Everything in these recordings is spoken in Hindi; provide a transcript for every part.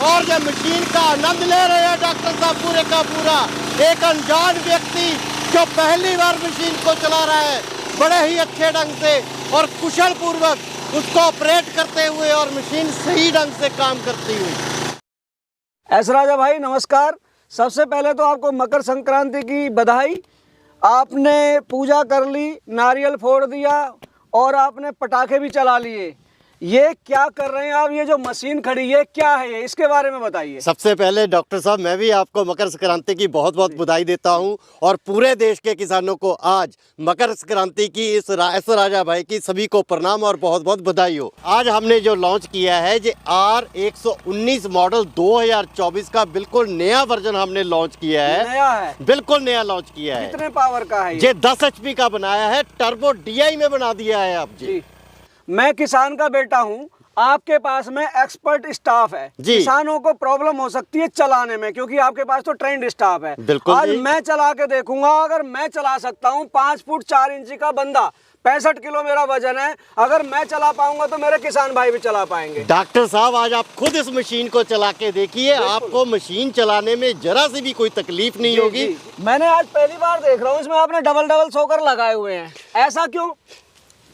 और ये मशीन का आनंद ले रहे हैं डॉक्टर साहब पूरे का पूरा। एक अनजान व्यक्ति जो पहली बार मशीन को चला रहा है बड़े ही अच्छे ढंग से और कुशल पूर्वक उसको ऑपरेट करते हुए और मशीन सही ढंग से काम करती हुई। एस राजा भाई नमस्कार। सबसे पहले तो आपको मकर संक्रांति की बधाई। आपने पूजा कर ली, नारियल फोड़ दिया और आपने पटाखे भी चला लिए। ये क्या कर रहे हैं आप? ये जो मशीन खड़ी है क्या है ये, इसके बारे में बताइए। सबसे पहले डॉक्टर साहब मैं भी आपको मकर संक्रांति की बहुत बहुत बधाई देता हूं और पूरे देश के किसानों को आज मकर संक्रांति की इस राजा भाई की सभी को प्रणाम और बहुत बहुत बधाई हो। आज हमने जो लॉन्च किया है ये R119 मॉडल 2024 का बिल्कुल नया वर्जन हमने लॉन्च किया है। नया है, बिल्कुल नया लॉन्च किया है। कितने पावर का है ये 10 HP का बनाया है, टर्बो DI में बना दिया है आप जी। मैं किसान का बेटा हूँ, आपके पास में एक्सपर्ट स्टाफ है। किसानों को प्रॉब्लम हो सकती है चलाने में क्योंकि आपके पास तो ट्रेंड स्टाफ है। बिल्कुल आज मैं चला के देखूंगा, अगर मैं चला सकता हूँ 5 फुट 4 इंच का बंदा, 65 किलो मेरा वजन है, अगर मैं चला पाऊंगा तो मेरे किसान भाई भी चला पाएंगे। डॉक्टर साहब आज आप खुद इस मशीन को चला के देखिए, आपको मशीन चलाने में जरा सी भी कोई तकलीफ नहीं होगी। मैंने आज पहली बार देख रहा हूँ इसमें आपने डबल शॉकर लगाए हुए हैं, ऐसा क्यों?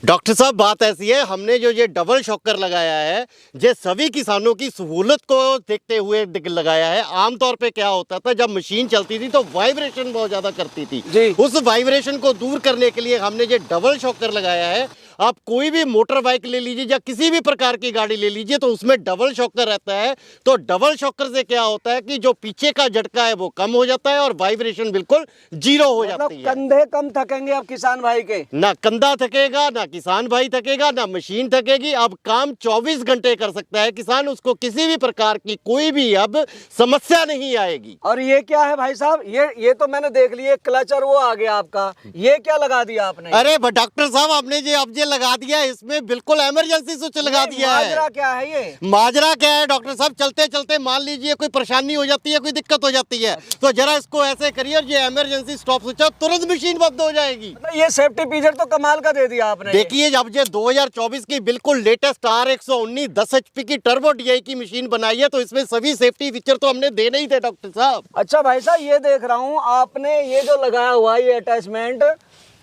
डॉक्टर साहब बात ऐसी है, हमने जो ये डबल शॉकर लगाया है ये सभी किसानों की सहूलत को देखते हुए लगाया है। आमतौर पे क्या होता था, जब मशीन चलती थी तो वाइब्रेशन बहुत ज्यादा करती थी। उस वाइब्रेशन को दूर करने के लिए हमने ये डबल शॉकर लगाया है। आप कोई भी मोटर बाइक ले लीजिए या किसी भी प्रकार की गाड़ी ले लीजिए तो उसमें डबल शॉकर रहता है। तो डबल शॉकर से क्या होता है कि जो पीछे का झटका है वो कम हो जाता है और वाइब्रेशन बिल्कुल जीरो हो जाती है। कंधे कम थकेंगे अब किसान भाई के, ना कंधा थकेगा, ना किसान भाई थकेगा, ना मशीन थकेगी। अब काम 24 घंटे कर सकता है किसान, उसको किसी भी प्रकार की कोई भी अब समस्या नहीं आएगी। और ये क्या है भाई साहब? ये तो मैंने देख लिया, क्लचर वो आ गया आपका, ये क्या लगा दिया आपने? अरे डॉक्टर साहब आपने जो लगा दिया है इसमें बिल्कुल इमरजेंसी स्विच लगा दिया है। माजरा क्या है ये? माजरा क्या है डॉक्टर साहब, चलते चलते मान लीजिए कोई परेशानी हो जाती है, कोई दिक्कत हो जाती है तो जरा इसको ऐसे करिए और ये इमरजेंसी स्टॉप स्विच है, तुरंत मशीन बंद हो जाएगी। ये सेफ्टी फीचर तो कमाल का दे दिया आपने। देखिए जब ये 2024 की बिल्कुल लेटेस्ट R119 10 HP की टर्बो DI की मशीन बनाई है तो इसमें सभी सेफ्टी फीचर तो हमने देने ही थे डॉक्टर साहब। अच्छा भाई साहब ये देख रहा हूँ आपने ये जो लगाया हुआ है ये अटैचमेंट,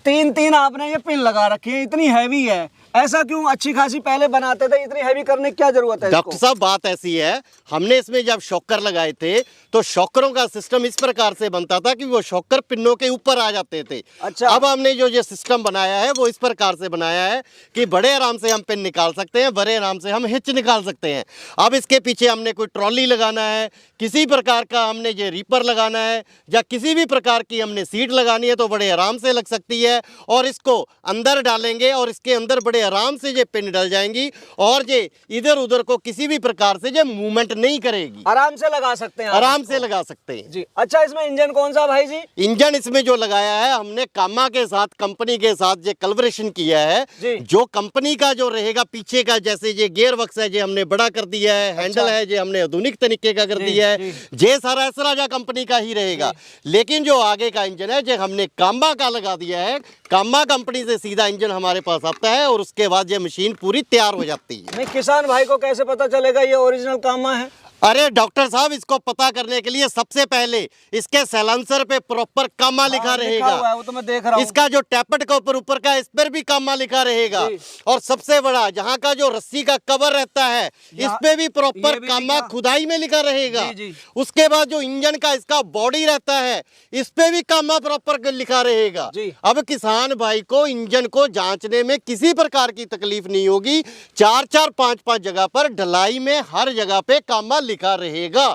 तीन आपने ये पिन लगा रखी है, इतनी हैवी है, ऐसा क्यों? अच्छी खासी पहले बनाते थे, इतनी हैवी करने की क्या जरूरत है? डॉक्टर साहब बात ऐसी है, हमने इसमें जब शॉकर लगाए थे तो शॉकरों का सिस्टम इस प्रकार से बनता था कि वो शॉकर पिनों के ऊपर आ जाते थे। अच्छा। अब हमने जो ये सिस्टम बनाया है वो इस प्रकार से बनाया है कि बड़े आराम से हम पिन निकाल सकते हैं, बड़े आराम से हम हिच निकाल सकते हैं। अब इसके पीछे हमने कोई ट्रॉली लगाना है, किसी प्रकार का हमने ये रीपर लगाना है या किसी भी प्रकार की हमने सीट लगानी है तो बड़े आराम से लग सकती है। और इसको अंदर डालेंगे और इसके अंदर बड़े आराम से ये पिन डल जाएंगी और ये इधर उधर को किसी भी प्रकार से ये मूवमेंट नहीं करेगी। आराम से लगा सकते हैं, आराम से लगा सकते हैं जी। अच्छा इसमें इंजन कौन सा भाई जी? इंजन इसमें जो लगाया है हमने कामा के साथ, कंपनी के साथ ये कोलैबोरेशन किया है। जो कंपनी का जो रहेगा पीछे का, जैसे ये गियर बक्स है ये हमने बड़ा कर दिया है, हैंडल है ये हमने आधुनिक तरीके का कर दिया है, ये सारा एस राजा कंपनी का ही रहेगा। लेकिन जो आगे का इंजन है ये हमने कामा का लगा दिया है। कामा कंपनी से सीधा इंजन हमारे पास आता है और उसके बाद ये मशीन पूरी तैयार हो जाती है। नहीं, किसान भाई को कैसे पता चलेगा ये ओरिजिनल कामा है? अरे डॉक्टर साहब इसको पता करने के लिए सबसे पहले इसके साइलेंसर पे प्रॉपर कामा लिखा रहेगा। वो तो मैं देख रहा हूं। इसका जो टैपट का ऊपर का इस पर भी कामा लिखा रहेगा। और सबसे बड़ा जहाँ का जो रस्सी का कवर रहता है इस पे भी प्रॉपर कामा खुदाई में लिखा रहेगा। उसके बाद जो इंजन का इसका बॉडी रहता है इस पे भी कामा प्रॉपर लिखा रहेगा। अब किसान भाई को इंजन को जांचने में किसी प्रकार की तकलीफ नहीं होगी। 4-4 5-5 जगह पर ढलाई में हर जगह पे कामा लिखा रहेगा।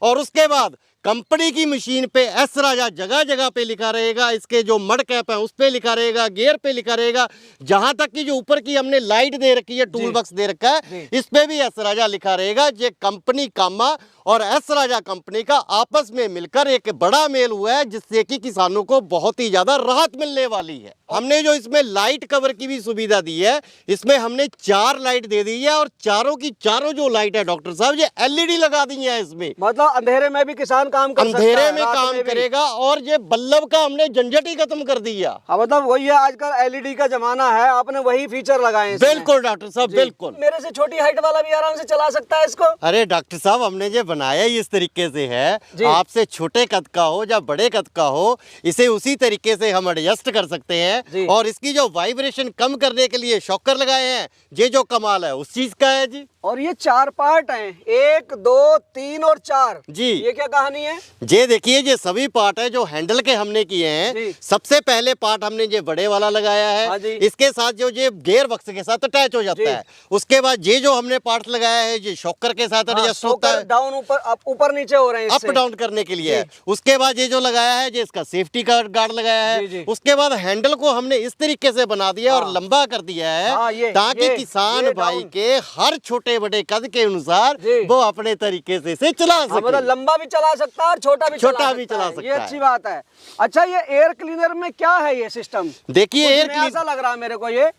और उसके बाद कंपनी की मशीन पे एस राजा जगह जगह पे लिखा रहेगा। इसके जो मड कैप है उस पे लिखा रहेगा, गियर पे लिखा रहेगा, जहां तक कि जो ऊपर की हमने लाइट दे रखी है, टूल बॉक्स दे रखा है, इस पे भी एस राजा लिखा रहेगा। ये कंपनी कामा और एस राजा कंपनी का आपस में मिलकर एक बड़ा मेल हुआ है जिससे कि किसानों को बहुत ही ज्यादा राहत मिलने वाली है। हमने जो इसमें लाइट कवर की भी सुविधा दी है, इसमें हमने 4 लाइट दे दी है और चारों की चारों जो लाइट है डॉक्टर साहब ये LED लगा दी है इसमें। मतलब अंधेरे में भी किसान काम कर सकता है, अंधेरे में काम करेगा और ये बल्ब का हमने झंझट ही खत्म कर दिया। हाँ मतलब वही है, आजकल LED का जमाना है, आपने वही फीचर लगाए हैं। बिल्कुल डॉक्टर साहब बिल्कुल। मेरे से छोटी हाइट वाला भी आराम से चला सकता है इसको। अरे डॉक्टर साहब हमने ये बनाया ही इस तरीके से है, जी। आपसे छोटे कद का हो या बड़े कद का हो, इसे उसी तरीके से हम एडजस्ट कर सकते जी। हैं। और इसकी जो वाइब्रेशन कम करने के लिए शॉकर लगाए हैं, ये जो कमाल है उस चीज का है जी। और ये 4 पार्ट हैं, 1 2 3 और 4 जी। ये क्या कहानी है? ये देखिए, ये सभी पार्ट है जो हैंडल के हमने किए जी। हैं। सबसे पहले पार्ट हमने ये बड़े वाला लगाया हाँ है, जी। इसके साथ जो ये गियर बक्स के साथ अटैच हो जी। जाता है। उसके बाद ये जो हमने पार्ट लगाया है, ये शॉकर के साथ हाँ, एडजस्ट होता है, डाउन ऊपर ऊपर नीचे हो रहे हैं अप इससे। डाउन करने के लिए है। जी। उसके बाद ये जो लगाया है, ये इसका सेफ्टी का गार्ड लगाया जी, जी। है। उसके बाद हैंडल को हमने इस तरीके से बना दिया और हाँ। लंबा कर दिया हाँ, है, ताकि किसान ये भाई डाउन। के हर छोटे बड़े कद के अनुसार जी। वो अपने तरीके से इसे चला हाँ, मतलब सके। लंबा भी चला सकता है और छोटा भी छोटा भी चला है। सकता ये है। अच्छी बात है। अच्छा, ये एयर क्लीनर में क्या है ये सिस्टम? देखिए, एयर ऐसा लग रहा है मेरे को ये।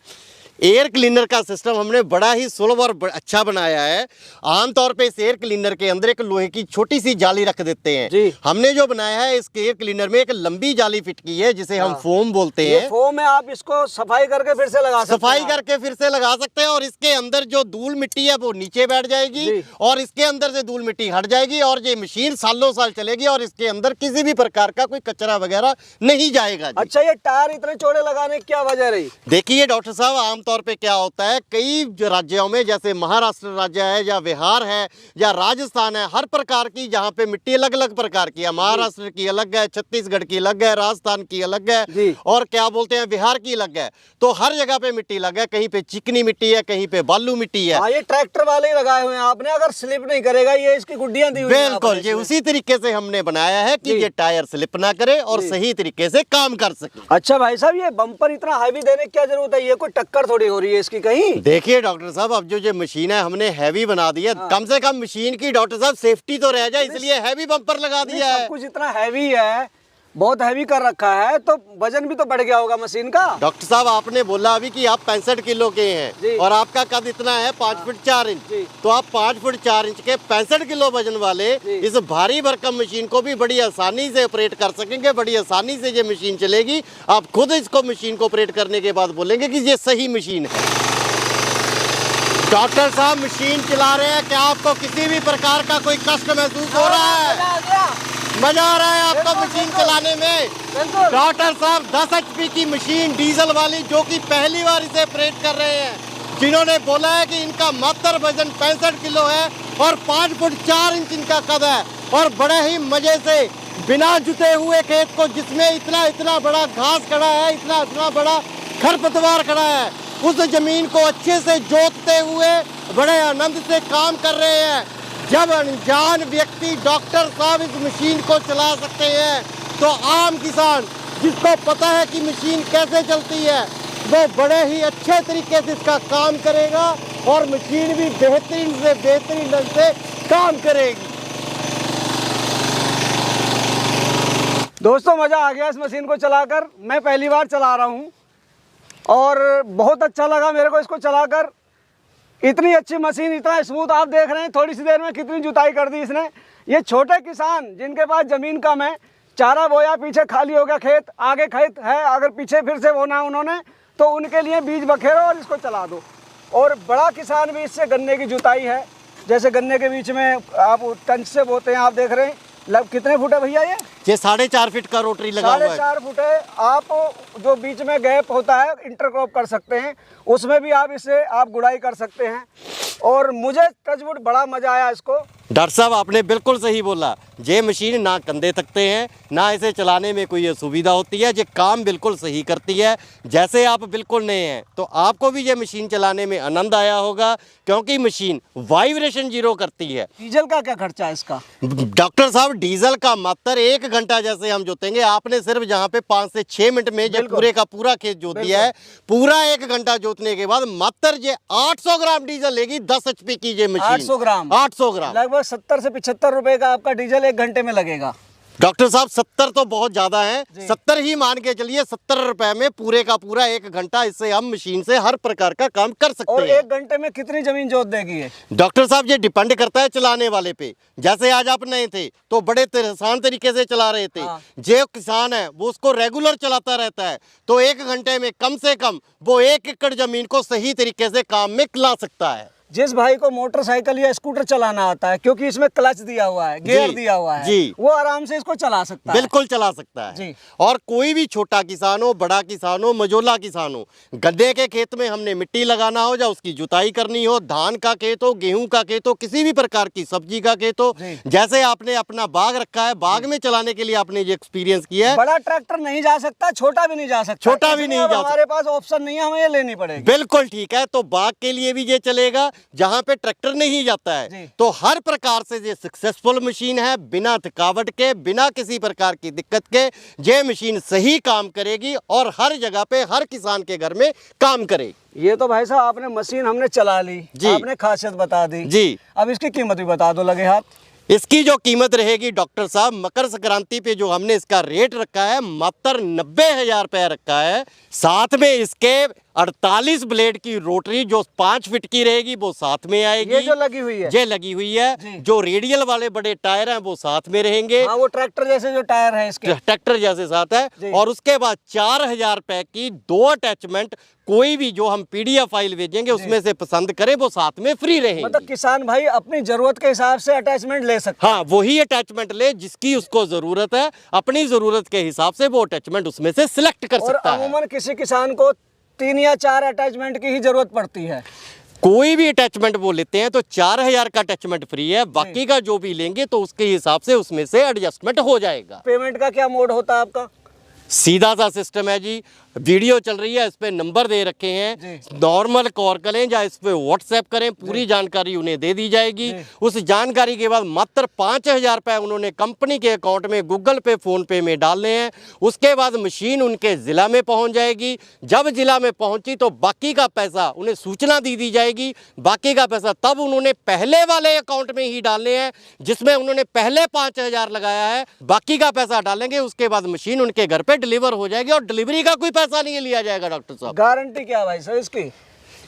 एयर क्लीनर का सिस्टम हमने बड़ा ही सुलभ और अच्छा बनाया है। आमतौर पे इस एयर क्लीनर के अंदर एक लोहे की छोटी सी जाली रख देते हैं। जी। हमने जो बनाया है, इस एयर क्लीनर में एक लंबी जाली फिट की है, जिसे हम हाँ। फोम बोलते ये हैं। फोम है, आप इसको सफाई करके फिर से लगा सकते सफाई हैं। करके फिर से लगा सकते हैं, और इसके अंदर जो धूल मिट्टी है वो नीचे बैठ जाएगी, जी। और इसके अंदर से धूल मिट्टी हट जाएगी, और ये मशीन सालों साल चलेगी, और इसके अंदर किसी भी प्रकार का कोई कचरा वगैरह नहीं जाएगा जी। अच्छा, ये टायर इतने चौड़े लगाने की क्या वजह रही? देखिए डॉक्टर साहब, आमतौर पे क्या होता है, कई राज्यों में, जैसे महाराष्ट्र राज्य है या बिहार है या राजस्थान है, हर प्रकार की जहाँ पे मिट्टी अलग अलग प्रकार की है। महाराष्ट्र की अलग है, छत्तीसगढ़ की अलग है, राजस्थान की अलग है, जी। और क्या बोलते हैं, बिहार की अलग है। तो हर जगह पे मिट्टी अलग है, कहीं पे चिकनी मिट्टी है, कहीं पे बालू मिट्टी है। हाँ, ये ट्रैक्टर वाले ही लगाए हुए हैं आपने, अगर स्लिप नहीं करेगा, ये इसकी गुड्डियां दी हुई हैं बिल्कुल, आपने ये इसमें। उसी तरीके से हमने बनाया है कि जी। ये टायर स्लिप ना करे और जी। सही तरीके से काम कर सके। अच्छा भाई साहब, ये बम्पर इतना हैवी देने की क्या जरूरत है? ये कोई टक्कर थोड़ी हो रही है इसकी कहीं? देखिए डॉक्टर साहब, अब जो ये मशीन है हमने हैवी बना दी है। हाँ। कम से कम मशीन की डॉक्टर साहब सेफ्टी तो रह जाए, इसलिए हैवी बम्पर लगा नहीं, दिया सब है। कुछ इतना हैवी है, बहुत हैवी कर रखा है, तो वजन भी तो बढ़ गया होगा मशीन का। डॉक्टर साहब, आपने बोला अभी कि आप 65 किलो के जी। हैं और आपका कद इतना है 5 फुट 4 इंच, जी। तो आप 5 फुट 4 इंच के 65 किलो वजन वाले जी। इस भारी भरकम मशीन को भी बड़ी आसानी से ऑपरेट कर सकेंगे। बड़ी आसानी से ये मशीन चलेगी। आप खुद इसको मशीन को ऑपरेट करने के बाद बोलेंगे कि ये सही मशीन है। डॉक्टर साहब, मशीन चला रहे हैं, क्या आपको किसी भी प्रकार का कोई कष्ट महसूस हो रहा है? मजा आ रहा है आपको बिल्कुल, मशीन बिल्कुल। चलाने में? बिल्कुल। डॉक्टर साहब, 10 HP की मशीन डीजल वाली, जो कि पहली बार इसे ऑपरेट कर रहे हैं, जिन्होंने बोला है कि इनका मात्र वजन 65 किलो है और 5 फुट 4 इंच इनका कद है, और बड़े ही मजे से बिना जुते हुए खेत को, जिसमें इतना इतना बड़ा घास खड़ा है, इतना इतना बड़ा खरपतवार खड़ा है, उस जमीन को अच्छे से जोतते हुए बड़े आनंद से काम कर रहे हैं। जब अनजान व्यक्ति डॉक्टर साहब इस मशीन को चला सकते हैं, तो आम किसान जिसको पता है कि मशीन कैसे चलती है, वो बड़े ही अच्छे तरीके से इसका काम करेगा, और मशीन भी बेहतरीन से बेहतरीन ढंग से काम करेगी। दोस्तों, मजा आ गया इस मशीन को चलाकर। मैं पहली बार चला रहा हूँ और बहुत अच्छा लगा मेरे को इसको चलाकर। इतनी अच्छी मशीन, इतना स्मूथ, आप देख रहे हैं थोड़ी सी देर में कितनी जुताई कर दी इसने। ये छोटे किसान जिनके पास ज़मीन कम है, चारा बोया, पीछे खाली हो गया खेत, आगे खेत है, अगर पीछे फिर से बोना उन्होंने, तो उनके लिए बीज बखेरो और इसको चला दो। और बड़ा किसान भी इससे गन्ने की जुताई है, जैसे गन्ने के बीच में आप टंच से बोते हैं, आप देख रहे हैं। कितने फुट है भैया ये? 4.5 फीट का रोटरी लगा हुआ है। 4.5 फुट है। आप जो बीच में गैप होता है, इंटरक्रॉप कर सकते हैं, उसमें भी आप इससे आप गुड़ाई कर सकते हैं। और मुझे टचवुड बड़ा मजा आया इसको। डॉक्टर साहब, आपने बिल्कुल सही बोला। ये मशीन ना कंधे थकते हैं, ना इसे चलाने में कोई असुविधा होती है। ये काम बिल्कुल सही करती है। जैसे आप बिल्कुल नए हैं, तो आपको भी ये मशीन चलाने में आनंद आया होगा, क्योंकि मशीन वाइब्रेशन 0 करती है। डीजल का क्या खर्चा है इसका? डॉक्टर साहब, डीजल का मात्र 1 घंटा जैसे हम जोतेंगे, आपने सिर्फ जहाँ पे 5 से 6 मिनट में ये पूरे का पूरा खेत जोत दिया है। पूरा 1 घंटा जोतने के बाद मात्र ये 800 ग्राम डीजल लेगी। 10 HP की ये मशीन। 800 ग्राम? 800 ग्राम। लगभग 70 से 75 रुपए का आपका डीजल 1 घंटे में लगेगा। डॉक्टर साहब, 70 तो बहुत ज्यादा है, 70 ही मान के चलिए। 70 रुपए में पूरे का पूरा 1 घंटा इससे हम मशीन से हर प्रकार का काम कर सकते और हैं। 1 घंटे में कितनी जमीन जोत देगी ये? डॉक्टर साहब, ये डिपेंड करता है चलाने वाले पे। जैसे आज आप नए थे तो बड़े आसान तरीके से चला रहे थे। हाँ। जो किसान है वो उसको रेगुलर चलाता रहता है, तो 1 घंटे में कम से कम वो 1 एकड़ जमीन को सही तरीके से काम में ला सकता है। जिस भाई को मोटरसाइकिल या स्कूटर चलाना आता है, क्योंकि इसमें क्लच दिया हुआ है, गियर दिया हुआ है जी, वो आराम से इसको चला सकता है, बिल्कुल चला सकता है जी। और कोई भी छोटा किसान हो, बड़ा किसान हो, मझोला किसान हो, गन्ने के खेत में हमने मिट्टी लगाना हो या उसकी जुताई करनी हो, धान का खेत हो, गेहूं का खेत हो, किसी भी प्रकार की सब्जी का खेत हो, जैसे आपने अपना बाग रखा है, बाग में चलाने के लिए आपने ये एक्सपीरियंस किया है। बड़ा ट्रैक्टर नहीं जा सकता, छोटा भी नहीं जा सकता, छोटा भी नहीं जा सकता, हमारे पास ऑप्शन नहीं है, हमें ये लेनी पड़ेगी। बिल्कुल ठीक है। तो बाग के लिए भी ये चलेगा, जहां पे ट्रैक्टर नहीं जाता है। तो हर प्रकार से ये सक्सेसफुल मशीन है, बिना थकावट के, बिना किसी प्रकार की दिक्कत के ये मशीन सही काम करेगी और हर जगह पे हर किसान के घर में काम करेगी। ये तो भाई साहब आपने मशीन हमने चला ली जी, आपने खासियत बता दी जी। अब इसकी कीमत भी बता दो लगे हाथ। इसकी जो कीमत रहेगी डॉक्टर साहब, मकर संक्रांति पे जो हमने इसका रेट रखा है मात्र 90,000 रुपये रखा है। साथ में इसके 48 ब्लेड की रोटरी जो 5 फीट की रहेगी वो साथ में आएगी। ये जो लगी हुई है, ये लगी हुई है। जो रेडियल वाले बड़े टायर हैं वो साथ में रहेंगे। हाँ, वो ट्रैक्टर जैसे जो टायर है इसके, ट्रैक्टर जैसे साथ है। और उसके बाद 4,000 रुपए की 2 अटैचमेंट, कोई भी जो हम PDF फाइल भेजेंगे उसमें से पसंद करे वो साथ में फ्री रहेंगे। मतलब किसान भाई अपनी जरूरत के हिसाब से अटैचमेंट ले सकते हैं। हाँ, वही अटैचमेंट ले जिसकी उसको जरूरत है, अपनी जरूरत के हिसाब से वो अटैचमेंट उसमें से सिलेक्ट कर सकता है। और अमूमन किसी किसान को 3 या 4 अटैचमेंट की ही जरूरत पड़ती है। कोई भी अटैचमेंट वो लेते हैं तो 4,000 का अटैचमेंट फ्री है, बाकी का जो भी लेंगे तो उसके हिसाब से उसमें से एडजस्टमेंट हो जाएगा। पेमेंट का क्या मोड होता है आपका? सीधा सा सिस्टम है जी। वीडियो चल रही है, इस पे नंबर दे रखे हैं, नॉर्मल कॉल करें या इस पे व्हाट्सएप करें, पूरी जानकारी उन्हें दे दी जाएगी। उस जानकारी के बाद मात्र 5,000 रुपये उन्होंने कंपनी के अकाउंट में, गूगल पे, फोन पे में डालने हैं। उसके बाद मशीन उनके ज़िला में पहुंच जाएगी। जब ज़िला में पहुंची तो बाकी का पैसा उन्हें सूचना दी जाएगी। बाकी का पैसा तब उन्होंने पहले वाले अकाउंट में ही डालने हैं जिसमें उन्होंने पहले 5,000 लगाया है। बाकी का पैसा डालेंगे, उसके बाद मशीन उनके घर पे डिलीवर हो जाएगी और डिलीवरी का कोई पैसा नहीं लिया जाएगा। डॉक्टर साहब, गारंटी क्या भाई साहब इसकी?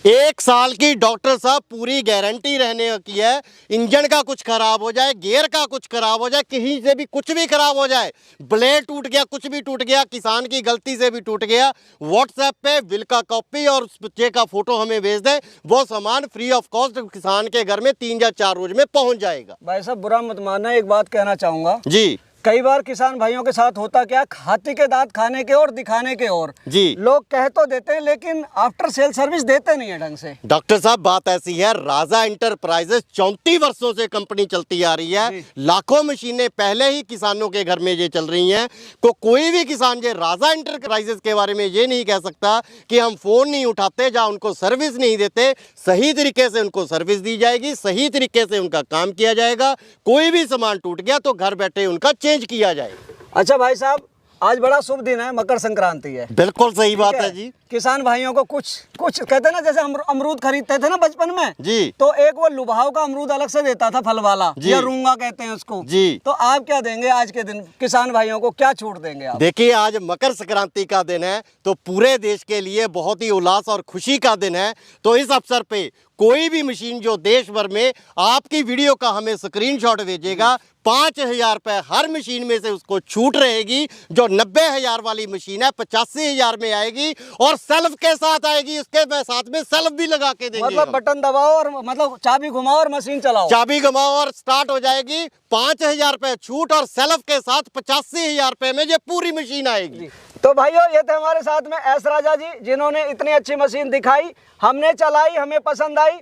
1 साल की डॉक्टर साहब पूरी गारंटी रहने की है। इंजन का कुछ खराब हो जाए, गियर का कुछ खराब हो जाए, कहीं से भी कुछ भी खराब हो जाए, ब्लेड टूट गया, कुछ भी टूट गया, किसान की गलती से भी टूट गया, व्हाट्सएप पे बिल का कॉपी और उस बच्चे का फोटो हमें भेज दे, वो सामान फ्री ऑफ कॉस्ट किसान के घर में 3 या 4 रोज में पहुंच जाएगा। भाई साहब बुरा मत मानना, एक बात कहना चाहूंगा जी। कई बार किसान भाइयों के साथ होता क्या, हाथी के दांत खाने के और दिखाने के और जी, लोग कह तो देते हैं लेकिन आफ्टर सेल सर्विस देते नहीं है ढंग से। डॉक्टर साहब बात ऐसी है, राजा इंटरप्राइजेस 34 वर्षों से कंपनी चलती आ रही है। लाखों मशीनें पहले ही किसानों के घर में ये चल रही हैं। तो कोई भी किसान ये राजा इंटरप्राइजेस के बारे में ये नहीं कह सकता कि हम फोन नहीं उठाते या उनको सर्विस नहीं देते। सही तरीके से उनको सर्विस दी जाएगी, सही तरीके से उनका काम किया जाएगा। कोई भी सामान टूट गया तो घर बैठे उनका चेंज किया जाएगा। अच्छा भाई साहब, आज बड़ा शुभ दिन है, मकर संक्रांति है। बिल्कुल सही बात है जी। किसान भाइयों को कुछ कहते हैं ना, जैसे हम अमरूद खरीदते थे ना बचपन में जी, तो एक वो लुभाव का अमरूद अलग से देता था, फल वाला, या रूंगा कहते हैं उसको जी। तो आप क्या देंगे आज के दिन किसान भाइयों को, क्या छूट देंगे आप? देखिए, आज मकर संक्रांति का दिन है तो पूरे देश के लिए बहुत ही उल्लास और खुशी का दिन है। तो इस अवसर पे कोई भी मशीन जो देश भर में आपकी वीडियो का हमें स्क्रीनशॉट भेजेगा, 5,000 रुपये हर मशीन में से उसको छूट रहेगी। जो 90,000 वाली मशीन है 85,000 में आएगी और सेल्फ के साथ आएगी। उसके साथ में सेल्फ भी लगा के देंगे। मतलब बटन दबाओ और मतलब चाबी घुमाओ और मशीन चलाओ, चाबी घुमाओ और स्टार्ट हो जाएगी। 5,000 रुपये छूट और सेल्फ के साथ 85,000 रुपये में ये पूरी मशीन आएगी। तो भाइयों, ये थे हमारे साथ में एस राजा जी, जिन्होंने इतनी अच्छी मशीन दिखाई, हमने चलाई, हमें पसंद आई,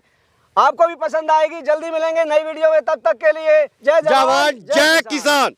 आपको भी पसंद आएगी। जल्दी मिलेंगे नई वीडियो में, तब तक के लिए जय जवान जय किसान।